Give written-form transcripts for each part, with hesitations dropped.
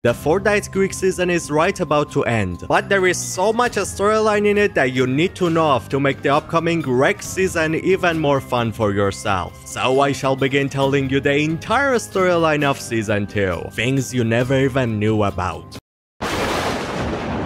The Fortnite Greek season is right about to end, but there is so much a storyline in it that you need to know of to make the upcoming Greek season even more fun for yourself. So I shall begin telling you the entire storyline of season 2, things you never even knew about.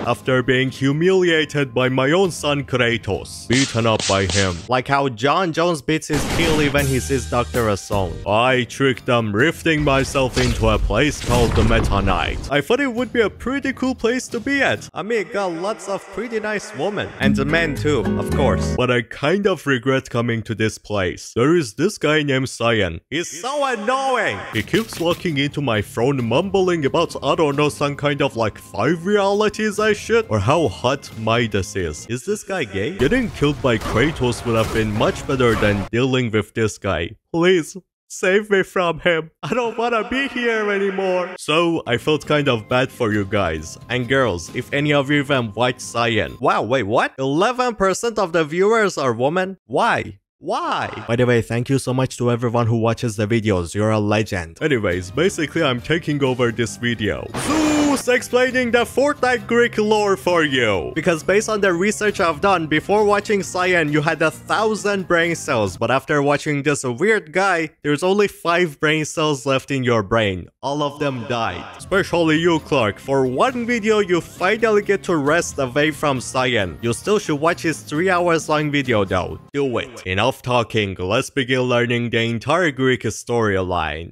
After being humiliated by my own son Kratos, beaten up by him, like how John Jones beats his Keely when he sees Dr. Assault, I tricked them, rifting myself into a place called the Meta Knight. I thought it would be a pretty cool place to be at. I mean, it got lots of pretty nice women, and men too, of course. But I kind of regret coming to this place. There is this guy named Scyan. He's so annoying! He keeps walking into my throne mumbling about, I don't know, some kind of like 5 realities I should, or how hot Midas is. Is this guy gay? Getting killed by Kratos would have been much better than dealing with this guy. Please, save me from him. I don't wanna be here anymore. So, I felt kind of bad for you guys. And girls, if any of you even watch Scyan. Wow, wait, what? 11% of the viewers are women? Why? Why? By the way, thank you so much to everyone who watches the videos. You're a legend. Anyways, basically I'm taking over this video. Zeus explaining the Fortnite Greek lore for you. Because based on the research I've done, before watching Scyan, you had 1,000 brain cells. But after watching this weird guy, there's only 5 brain cells left in your brain. All of them died. Especially you, Clark. For one video, you finally get to rest away from Scyan. You still should watch his 3 hours long video though. Do it. Enough talking, let's begin learning the entire Greek storyline.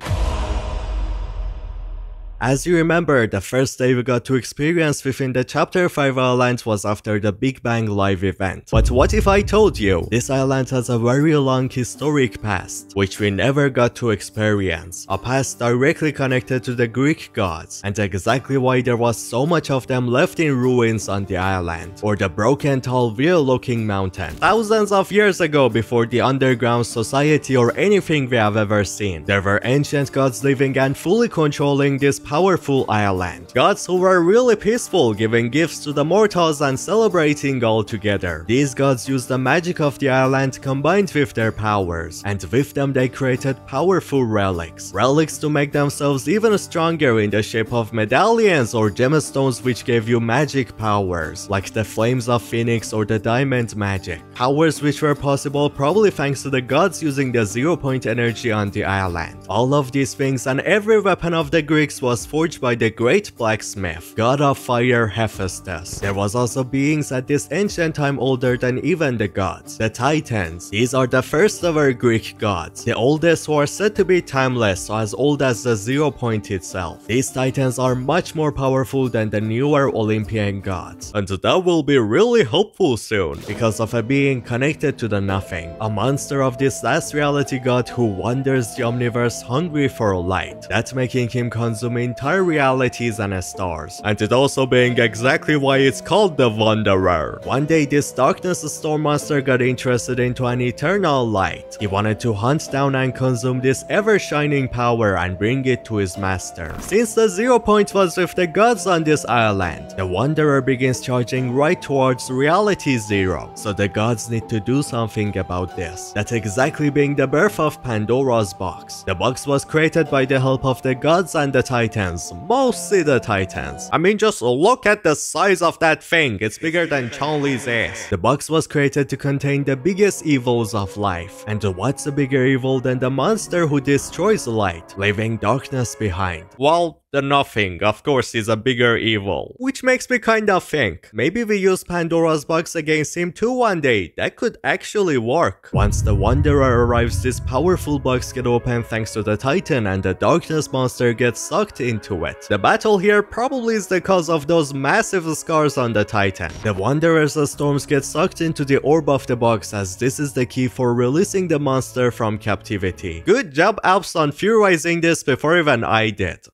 As you remember, the first day we got to experience within the Chapter 5 island was after the Big Bang live event. But what if I told you, this island has a very long historic past, which we never got to experience. A past directly connected to the Greek gods, and exactly why there was so much of them left in ruins on the island, or the broken tall wheel-looking mountain. Thousands of years ago, before the underground society or anything we have ever seen, there were ancient gods living and fully controlling this powerful island. Gods who were really peaceful, giving gifts to the mortals and celebrating all together. These gods used the magic of the island combined with their powers, and with them they created powerful relics. Relics to make themselves even stronger in the shape of medallions or gemstones which gave you magic powers, like the flames of Phoenix or the diamond magic. Powers which were possible probably thanks to the gods using the 0-point energy on the island. All of these things and every weapon of the Greeks was forged by the great blacksmith, god of fire Hephaestus. There was also beings at this ancient time older than even the gods, the Titans. These are the first ever Greek gods, the oldest who are said to be timeless, so as old as the 0-point itself. These Titans are much more powerful than the newer Olympian gods, and that will be really helpful soon, because of a being connected to the nothing, a monster of this last reality god who wanders the omniverse hungry for light, that making him consume entire realities and stars, and it also being exactly why it's called the Wanderer. One day this darkness storm monster got interested into an eternal light. He wanted to hunt down and consume this ever-shining power and bring it to his master. Since the 0-point was with the gods on this island, the Wanderer begins charging right towards reality 0, so the gods need to do something about this. That's exactly being the birth of Pandora's box. The box was created by the help of the gods and the Titans, mostly the Titans. I mean, just look at the size of that thing, it's bigger than Chun-Li's ass. The box was created to contain the biggest evils of life, and what's a bigger evil than the monster who destroys light, leaving darkness behind? Well, the nothing, of course, is a bigger evil. Which makes me kinda think, maybe we use Pandora's box against him too one day. That could actually work. Once the Wanderer arrives, this powerful box gets open thanks to the Titan, and the darkness monster gets sucked into it. The battle here probably is the cause of those massive scars on the Titan. The Wanderer's storms get sucked into the orb of the box, as this is the key for releasing the monster from captivity. Good job, Alps, on theorizing this before even I did.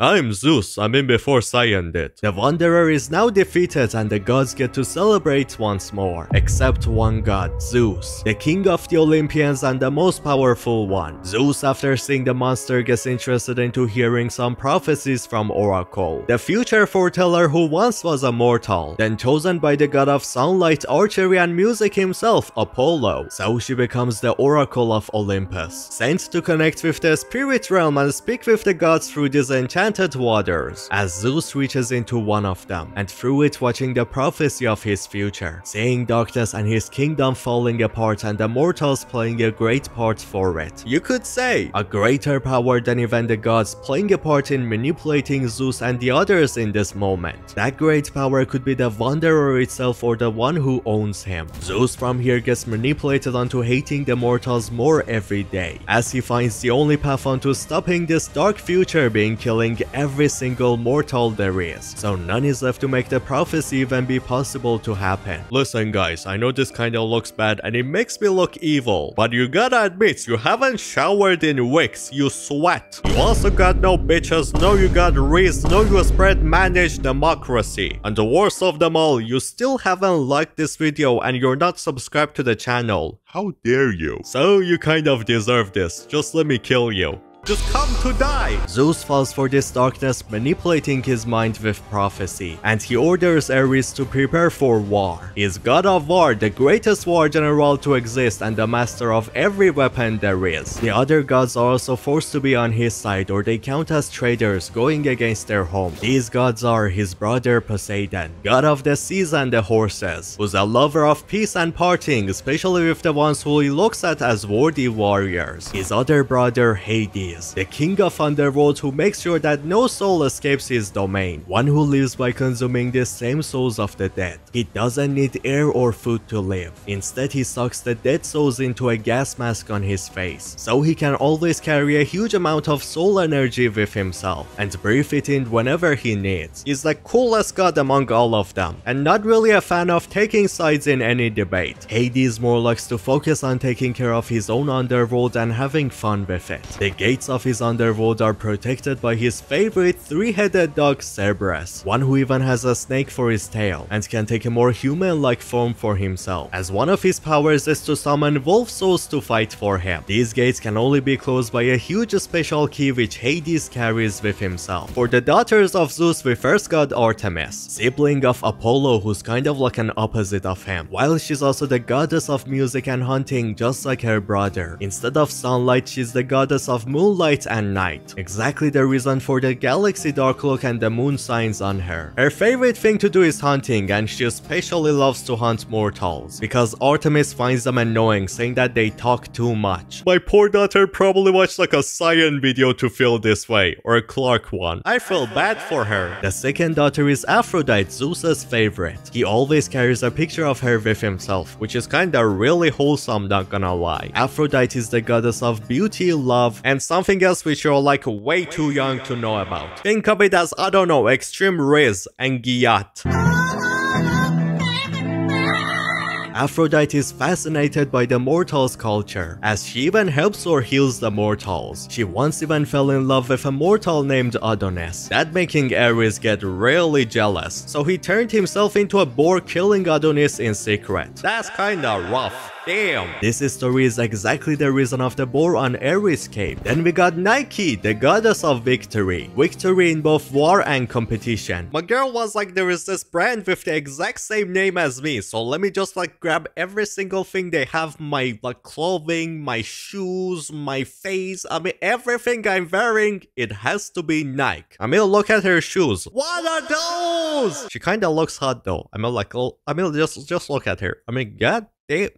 I'm Zeus, I mean before Scyan did. The Wanderer is now defeated and the gods get to celebrate once more. Except one god, Zeus, the king of the Olympians and the most powerful one. Zeus, after seeing the monster, gets interested into hearing some prophecies from Oracle, the future foreteller who once was a mortal, then chosen by the god of sunlight, archery and music himself, Apollo. So she becomes the Oracle of Olympus, sent to connect with the spirit realm and speak with the gods through this enchanted enchanted waters, as Zeus reaches into one of them, and through it watching the prophecy of his future, seeing darkness and his kingdom falling apart and the mortals playing a great part for it. You could say, a greater power than even the gods playing a part in manipulating Zeus and the others in this moment. That great power could be the wanderer itself or the one who owns him. Zeus from here gets manipulated onto hating the mortals more every day, as he finds the only path onto stopping this dark future being killing every single mortal there is, so none is left to make the prophecy even be possible to happen. Listen guys, I know this kinda looks bad and it makes me look evil, but you gotta admit you haven't showered in weeks, you sweat. You also got no bitches, no you got Riz, no you spread managed democracy. And the worst of them all, you still haven't liked this video and you're not subscribed to the channel. How dare you? So you kind of deserve this, just let me kill you. Just come to die! Zeus falls for this darkness, manipulating his mind with prophecy, and he orders Ares to prepare for war. He is god of war, the greatest war general to exist and the master of every weapon there is. The other gods are also forced to be on his side or they count as traitors going against their home. These gods are his brother Poseidon, god of the seas and the horses, who's a lover of peace and parting, especially with the ones who he looks at as worthy warriors. His other brother Hades, the king of underworld who makes sure that no soul escapes his domain, one who lives by consuming the same souls of the dead. He doesn't need air or food to live. Instead, he sucks the dead souls into a gas mask on his face, so he can always carry a huge amount of soul energy with himself and breathe it in whenever he needs. He's the coolest god among all of them, and not really a fan of taking sides in any debate. Hades more likes to focus on taking care of his own underworld and having fun with it. The gates of his underworld are protected by his favorite three-headed dog Cerberus, one who even has a snake for his tail and can take a more human-like form for himself, as one of his powers is to summon wolf souls to fight for him. These gates can only be closed by a huge special key which Hades carries with himself. For the daughters of Zeus, we first got Artemis, sibling of Apollo, who's kind of like an opposite of him, while she's also the goddess of music and hunting just like her brother. Instead of sunlight, she's the goddess of moonlight and night, exactly the reason for the galaxy dark look and the moon signs on her. Her favorite thing to do is hunting, and she especially loves to hunt mortals, because Artemis finds them annoying, saying that they talk too much. My poor daughter probably watched like a Scyan video to feel this way, or a Clark one. I feel bad for her. The second daughter is Aphrodite, Zeus's favorite. He always carries a picture of her with himself, which is kinda really wholesome, not gonna lie. Aphrodite is the goddess of beauty, love, and something else which you're like way too young to know about. Think of it as, I don't know, extreme Riz and Giyat. Aphrodite is fascinated by the mortals' culture, as she even helps or heals the mortals. She once even fell in love with a mortal named Adonis, that making Ares get really jealous, so he turned himself into a boar, killing Adonis in secret. That's kinda rough. Damn. This story is exactly the reason of the boar on Ares' cape. Then we got Nike, the goddess of victory. Victory in both war and competition. My girl was like, there is this brand with the exact same name as me, so let me just like grab every single thing they have, my like clothing, my shoes, my face, I mean everything I'm wearing, it has to be Nike. I mean, look at her shoes. What are those? She kinda looks hot though. I mean like, just look at her. I mean, god damn.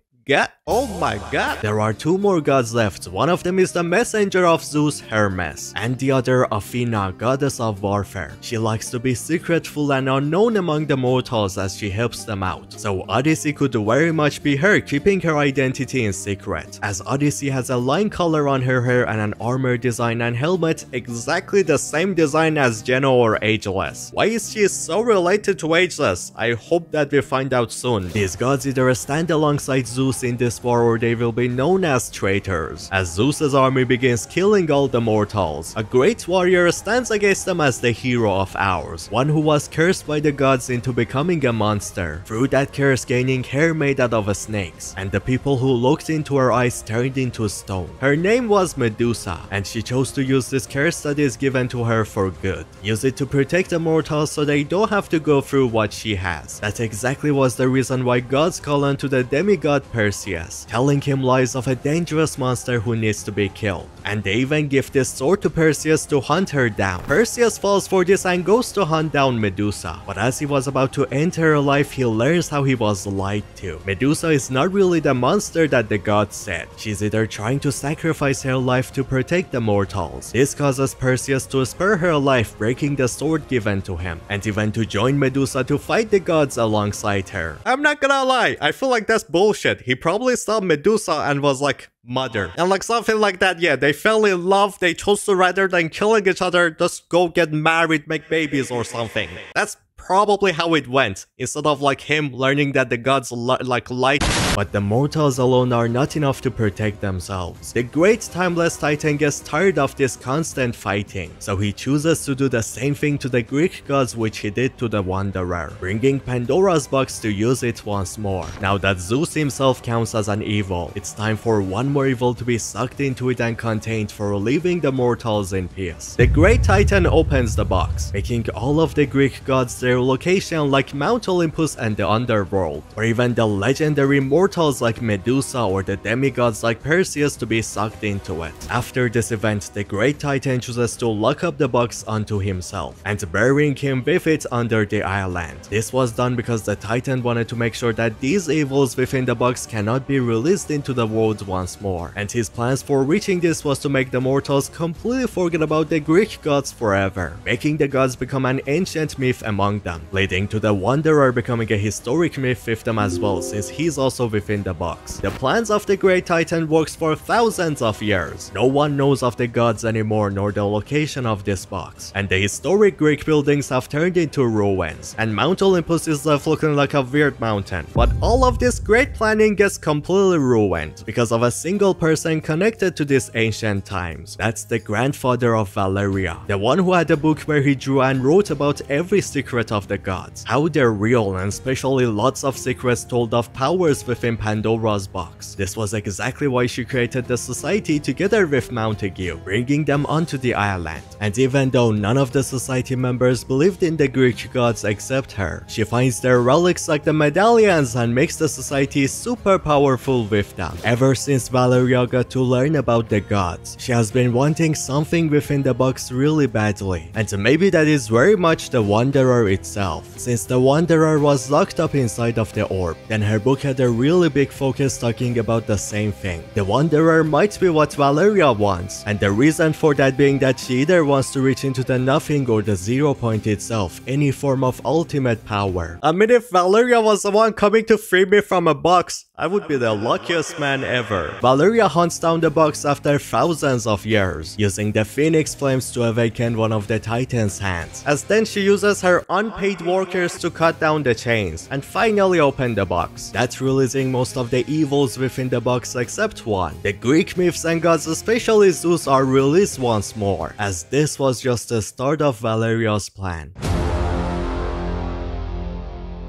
Oh my god. There are two more gods left. One of them is the messenger of Zeus, Hermes, and the other Athena, goddess of warfare. She likes to be secretful and unknown among the mortals as she helps them out. So Odyssey could very much be her, keeping her identity in secret, as Odyssey has a line color on her hair and an armor design and helmet exactly the same design as Geno or Ageless. Why is she so related to Ageless? I hope that we find out soon. These gods either stand alongside Zeus in this war or they will be known as traitors, as Zeus's army begins killing all the mortals. A great warrior stands against them as the hero of ours, one who was cursed by the gods into becoming a monster, through that curse gaining hair made out of snakes, and the people who looked into her eyes turned into stone. Her name was Medusa, and she chose to use this curse that is given to her for good. Use it to protect the mortals so they don't have to go through what she has. That exactly was the reason why gods call onto the demigod Perseus, telling him lies of a dangerous monster who needs to be killed. And they even give this sword to Perseus to hunt her down. Perseus falls for this and goes to hunt down Medusa, but as he was about to enter her life, he learns how he was lied to. Medusa is not really the monster that the gods said. She's either trying to sacrifice her life to protect the mortals. This causes Perseus to spare her life, breaking the sword given to him, and even to join Medusa to fight the gods alongside her. I'm not gonna lie, I feel like that's bullshit. He probably saw Medusa and was like, mother. And like something like that, yeah, they fell in love, they chose to rather than killing each other, just go get married, make babies or something. That's probably how it went, instead of like him learning that the gods light. But the mortals alone are not enough to protect themselves. The great timeless titan gets tired of this constant fighting, so he chooses to do the same thing to the Greek gods which he did to the Wanderer, bringing Pandora's box to use it once more. Now that Zeus himself counts as an evil, it's time for one more evil to be sucked into it and contained for leaving the mortals in peace. The great titan opens the box, making all of the Greek gods their location like Mount Olympus and the underworld, or even the legendary mortals like Medusa or the demigods like Perseus to be sucked into it. After this event, the great titan chooses to lock up the box onto himself and burying him with it under the island. This was done because the titan wanted to make sure that these evils within the box cannot be released into the world once more, and his plans for reaching this was to make the mortals completely forget about the Greek gods forever, making the gods become an ancient myth among them, leading to the Wanderer becoming a historic myth with them as well, since he's also within the box. The plans of the great titan works for thousands of years. No one knows of the gods anymore nor the location of this box, and the historic Greek buildings have turned into ruins, and Mount Olympus is left looking like a weird mountain. But all of this great planning gets completely ruined because of a single person connected to these ancient times. That's the grandfather of Valeria, the one who had a book where he drew and wrote about every secret of the gods, how they're real, and especially lots of secrets told of powers within Pandora's box. This was exactly why she created the society together with Montague, bringing them onto the island. And even though none of the society members believed in the Greek gods except her, she finds their relics like the medallions and makes the society super powerful with them. Ever since Valeria got to learn about the gods, she has been wanting something within the box really badly, and maybe that is very much the Wanderer itself. Since the Wanderer was locked up inside of the orb, then her book had a really big focus talking about the same thing. The Wanderer might be what Valeria wants, and the reason for that being that she either wants to reach into the nothing or the 0 point itself, any form of ultimate power. I mean, if Valeria was the one coming to free me from a box, I would be the luckiest man ever. Valeria hunts down the box after thousands of years, using the phoenix flames to awaken one of the Titan's hands, as then she uses her unpaid workers to cut down the chains and finally open the box. That's releasing most of the evils within the box except one. The Greek myths and gods, especially Zeus, are released once more, as this was just the start of Valeria's plan.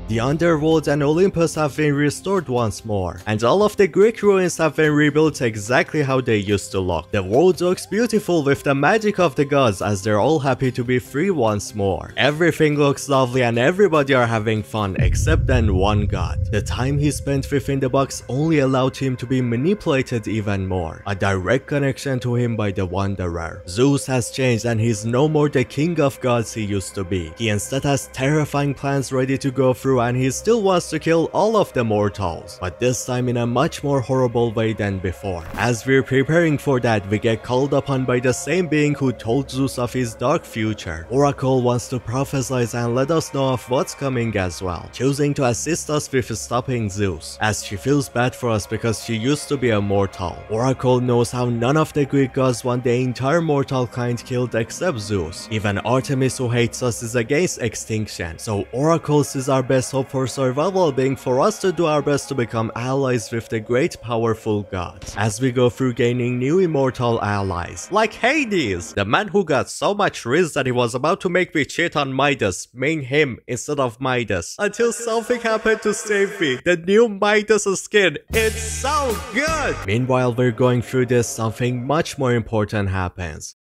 The underworld and Olympus have been restored once more, and all of the Greek ruins have been rebuilt exactly how they used to look. The world looks beautiful with the magic of the gods as they're all happy to be free once more. Everything looks lovely and everybody are having fun except then one god. The time he spent within the box only allowed him to be manipulated even more, a direct connection to him by the Wanderer. Zeus has changed and he's no more the king of gods he used to be. He instead has terrifying plans ready to go through, and he still wants to kill all of the mortals, but this time in a much more horrible way than before. As we're preparing for that, we get called upon by the same being who told Zeus of his dark future. Oracle wants to prophesize and let us know of what's coming as well, choosing to assist us with stopping Zeus, as she feels bad for us because she used to be a mortal. Oracle knows how none of the Greek gods want the entire mortal kind killed except Zeus. Even Artemis, who hates us, is against extinction, so Oracle sees our best hope for survival being for us to do our best to become allies with the great powerful gods, as we go through gaining new immortal allies, like Hades, the man who got so much risk that he was about to make me cheat on Midas, main him instead of Midas, until something happened to save me, the new Midas skin. It's so good! Meanwhile we're going through this, something much more important happens.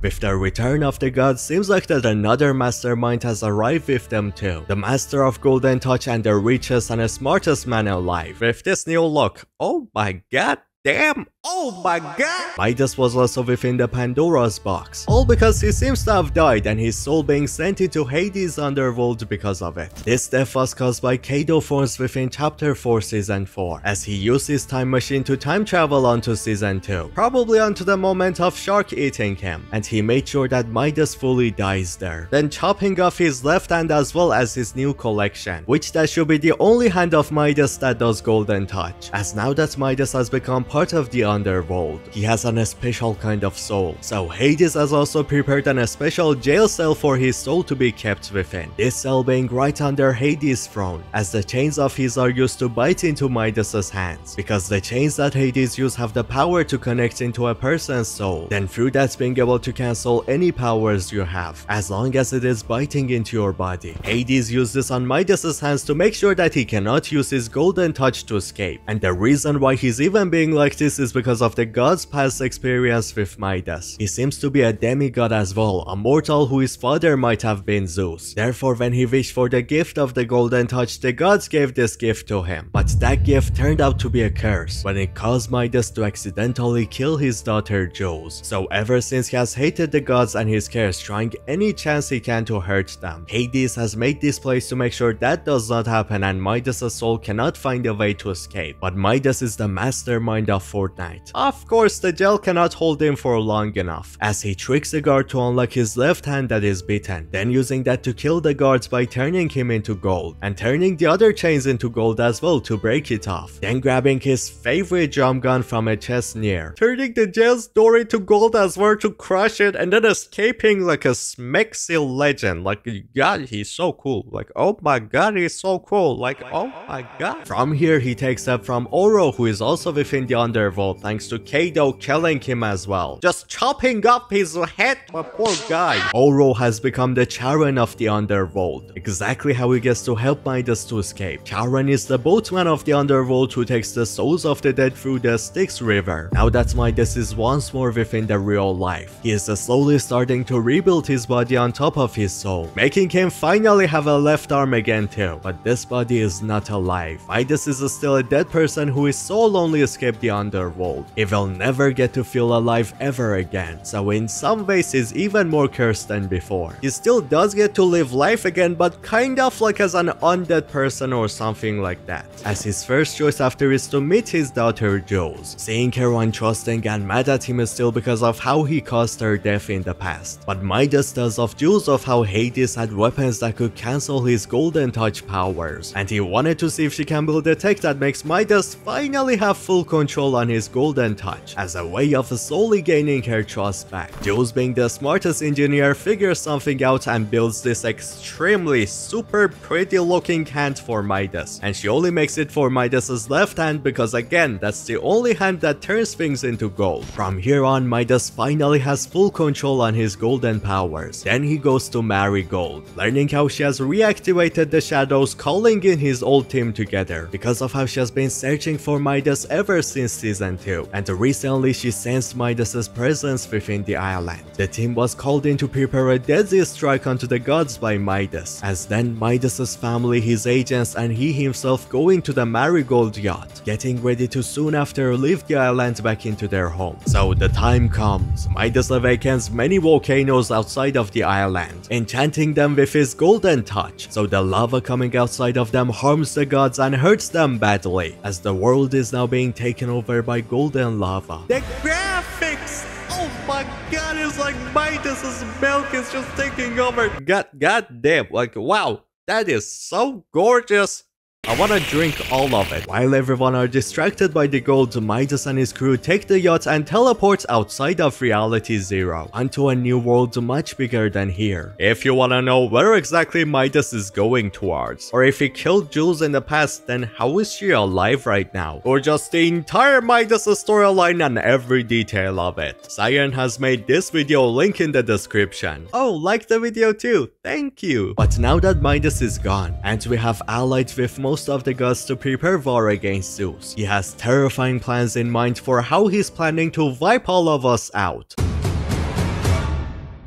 With the return of the gods, seems like that another mastermind has arrived with them too. The master of Golden Touch and the richest and the smartest man alive. With this new look, oh my god. Damn! Oh my god! Midas was also within the Pandora's box. All because he seems to have died and his soul being sent into Hades' underworld because of it. This death was caused by Kado forms within Chapter 4 Season 4, as he used his time machine to time travel onto Season 2, probably onto the moment of Shark eating him, and he made sure that Midas fully dies there, then chopping off his left hand as well as his new collection, which that should be the only hand of Midas that does Golden Touch, as now that Midas has become part of the underworld, he has a special kind of soul. So Hades has also prepared a special jail cell for his soul to be kept within. This cell being right under Hades' throne, as the chains of his are used to bite into Midas's hands, because the chains that Hades use have the power to connect into a person's soul, then through that being able to cancel any powers you have, as long as it is biting into your body. Hades used this on Midas's hands to make sure that he cannot use his Golden Touch to escape, and the reason why he's even being like this is because of the god's past experience with Midas. He seems to be a demigod as well, a mortal whose father might have been Zeus. Therefore, when he wished for the gift of the Golden Touch, the gods gave this gift to him. But that gift turned out to be a curse, when it caused Midas to accidentally kill his daughter Zeus. So ever since he has hated the gods and his curse, trying any chance he can to hurt them. Hades has made this place to make sure that does not happen and Midas' soul cannot find a way to escape. But Midas is the mastermind of Fortnite. Of course, the jail cannot hold him for long enough, as he tricks the guard to unlock his left hand that is bitten, then using that to kill the guards by turning him into gold, and turning the other chains into gold as well to break it off, then grabbing his favorite jump gun from a chest near, turning the jail's door into gold as well to crush it, and then escaping like a smexy legend. Like, god, he's so cool. Like, oh my god, he's so cool. Like, oh my god. From here, he takes up from Oro, who is also within the underworld, thanks to Kado killing him as well, just chopping up his head. My poor guy. Oro has become the Charon of the underworld, exactly how he gets to help Midas to escape. Charon is the boatman of the underworld who takes the souls of the dead through the Styx river. Now that Midas is once more within the real life, he is slowly starting to rebuild his body on top of his soul, making him finally have a left arm again too. But this body is not alive. Midas is still a dead person who is so lonely escaped the underworld. He will never get to feel alive ever again, so in some ways he's even more cursed than before. He still does get to live life again, but kind of like as an undead person or something like that, as his first choice after is to meet his daughter Zeus, seeing her untrusting and mad at him still because of how he caused her death in the past. But Midas tells of Zeus of how Hades had weapons that could cancel his Golden Touch powers, and he wanted to see if she can build a tech that makes Midas finally have full control on his Golden Touch, as a way of slowly gaining her trust back. Zeus, being the smartest engineer, figures something out and builds this extremely super pretty looking hand for Midas, and she only makes it for Midas's left hand because again, that's the only hand that turns things into gold. From here on, Midas finally has full control on his golden powers. Then he goes to Marigold, learning how she has reactivated the shadows, calling in his old team together because of how she has been searching for Midas ever since season 2, and recently she sensed Midas's presence within the island. The team was called in to prepare a deadly strike onto the gods by Midas, as then Midas's family, his agents, and he himself go into the Marigold yacht, getting ready to soon after leave the island back into their home. So the time comes. Midas awakens many volcanoes outside of the island, enchanting them with his Golden Touch, so the lava coming outside of them harms the gods and hurts them badly, as the world is now being taken over by golden lava. The graphics! Oh my god, it's like Midas's milk is just taking over. God damn, like wow, that is so gorgeous. I wanna drink all of it. While everyone are distracted by the gold, Midas and his crew take the yacht and teleport outside of Reality Zero, onto a new world much bigger than here. If you wanna know where exactly Midas is going towards, or if he killed Jules in the past, then how is she alive right now? Or just the entire Midas storyline and every detail of it. Scyan has made this video, link in the description. Oh, like the video too, thank you! But now that Midas is gone, and we have allied with most of the gods to prepare war against Zeus, he has terrifying plans in mind for how he's planning to wipe all of us out.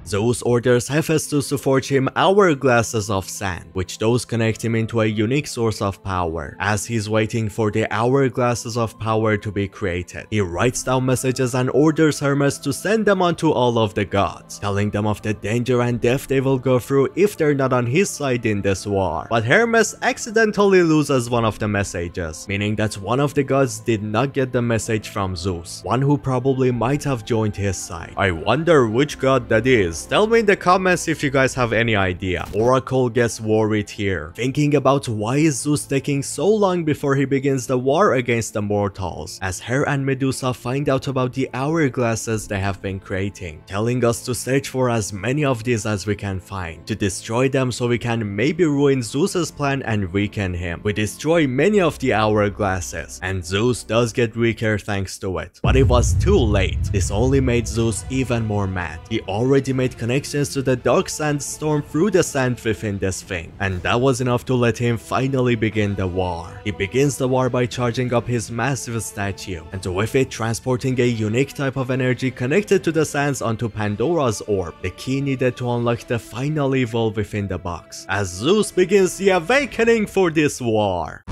Zeus orders Hephaestus to forge him hourglasses of sand, which those connect him into a unique source of power. As he's waiting for the hourglasses of power to be created, he writes down messages and orders Hermes to send them on to all of the gods, telling them of the danger and death they will go through if they're not on his side in this war. But Hermes accidentally loses one of the messages, meaning that one of the gods did not get the message from Zeus, one who probably might have joined his side. I wonder which god that is. Tell me in the comments if you guys have any idea. Oracle gets worried here, thinking about why is Zeus taking so long before he begins the war against the mortals, as Hera and Medusa find out about the hourglasses they have been creating, telling us to search for as many of these as we can find, to destroy them so we can maybe ruin Zeus's plan and weaken him. We destroy many of the hourglasses, and Zeus does get weaker thanks to it. But it was too late. This only made Zeus even more mad. He already made connections to the dark sandstorm through the sand within this thing, and that was enough to let him finally begin the war. He begins the war by charging up his massive statue, and with it transporting a unique type of energy connected to the sands onto Pandora's orb, the key needed to unlock the final evil within the box, as Zeus begins the awakening for this war.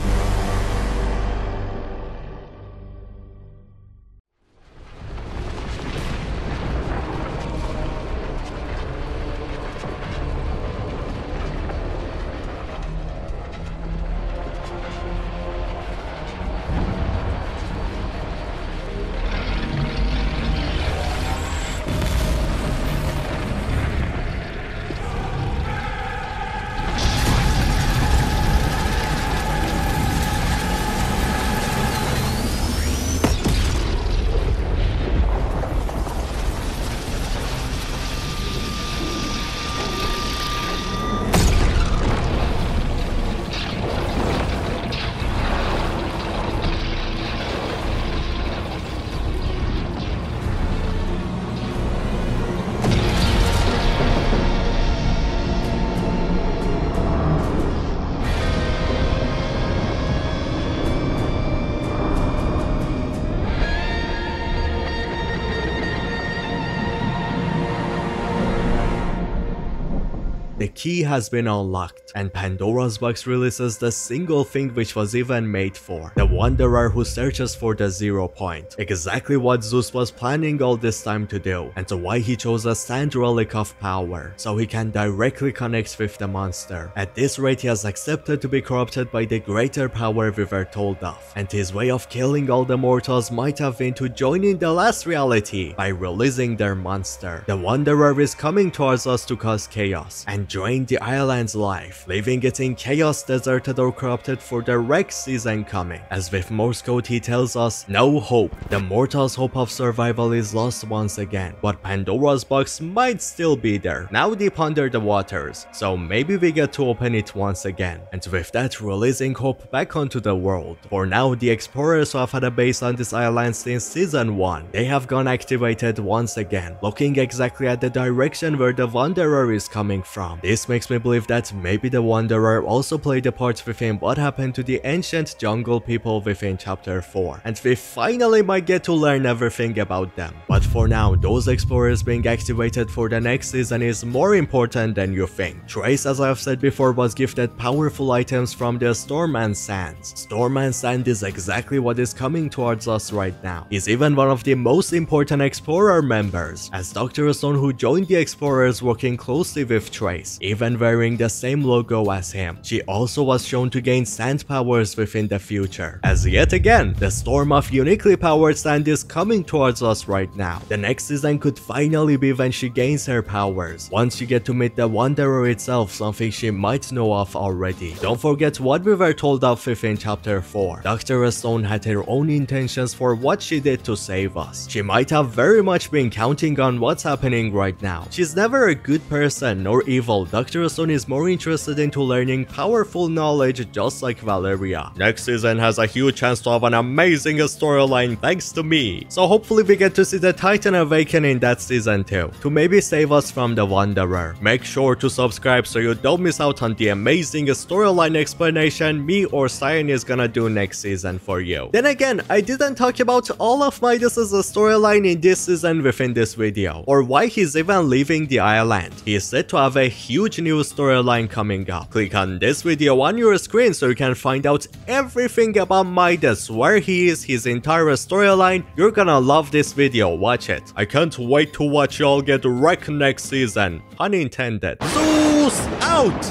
The key has been unlocked, and Pandora's box releases the single thing which was even made for, the Wanderer who searches for the 0 point. Exactly what Zeus was planning all this time to do, and so why he chose a sand relic of power, so he can directly connect with the monster. At this rate, he has accepted to be corrupted by the greater power we were told of, and his way of killing all the mortals might have been to join in the last reality by releasing their monster. The Wanderer is coming towards us to cause chaos and drain the island's life, leaving it in chaos, deserted or corrupted for the wreck season coming. As with Morse code, he tells us, no hope. The mortals' hope of survival is lost once again, but Pandora's box might still be there, now deep under the waters, so maybe we get to open it once again, and with that releasing hope back onto the world. For now, the explorers who have had a base on this island since season 1, they have gone activated once again, looking exactly at the direction where the Wanderer is coming from. This makes me believe that maybe the Wanderer also played a part within what happened to the ancient jungle people within chapter 4, and we finally might get to learn everything about them. But for now, those explorers being activated for the next season is more important than you think. Trace, as I have said before, was gifted powerful items from the Storm and Sands. Storm and Sand is exactly what is coming towards us right now. He's even one of the most important explorer members, as Dr. Stone, who joined the explorers working closely with Trace, even wearing the same logo as him. She also was shown to gain sand powers within the future, as yet again, the storm of uniquely powered sand is coming towards us right now. The next season could finally be when she gains her powers, once you get to meet the Wanderer itself, something she might know of already. Don't forget what we were told of within chapter 4. Dr. Stone had her own intentions for what she did to save us. She might have very much been counting on what's happening right now. She's never a good person nor evil example, Dr. Stone is more interested into learning powerful knowledge just like Valeria. Next season has a huge chance to have an amazing storyline thanks to me. So hopefully we get to see the Titan awaken in that season too, to maybe save us from the Wanderer. Make sure to subscribe so you don't miss out on the amazing storyline explanation me or Scyan is gonna do next season for you. Then again, I didn't talk about all of Midas's storyline in this season within this video, or why he's even leaving the island. He is said to have a huge new storyline coming up. Click on this video on your screen so you can find out everything about Midas, where he is, his entire storyline. You're gonna love this video, watch it. I can't wait to watch y'all get wrecked next season. Pun intended. Zeus out!